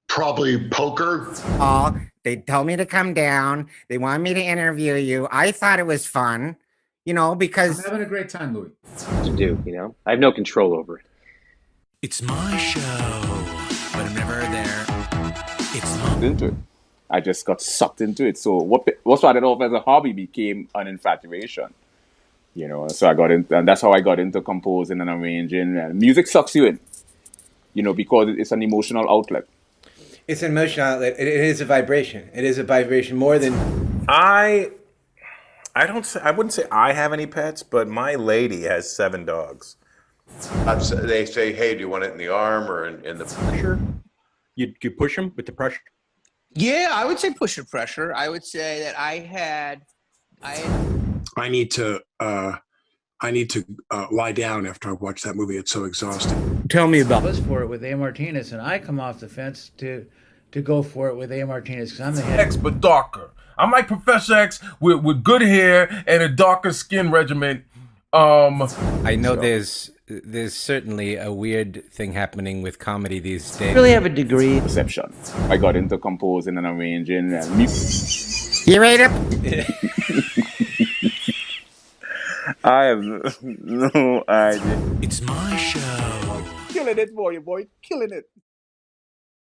Probably poker. They told me to come down. They wanted me to interview you. I thought it was fun, you know, because I'm having a great time, Louis. To do, you know, I have no control over it. It's my show, but I'm never there. It's my into it. I just got sucked into it. So what started off as a hobby became an infatuation. You know, so I got in, and that's how I got into composing and arranging. And music sucks you in, you know, because it's an emotional outlet. It's an emotional outlet. It is a vibration. It is a vibration more than. I wouldn't say I have any pets, but my lady has 7 dogs. They say, "Hey, do you want it in the arm or in the pressure?" You push them with the pressure. Yeah, I would say push and pressure. I would say that I need to lie down after I watch that movie. It's so exhausting. Tell me about. I was for it with A. Martinez, and I come off the fence to go for it with A. Martinez because I'm the head. X, but darker. I'm like Professor X with good hair and a darker skin regimen. I know there's certainly a weird thing happening with comedy these days. I really have a degree. Perception. I got into composing and arranging and music. You ready to? I have no idea. It's my show. Killing it, boy, killing it.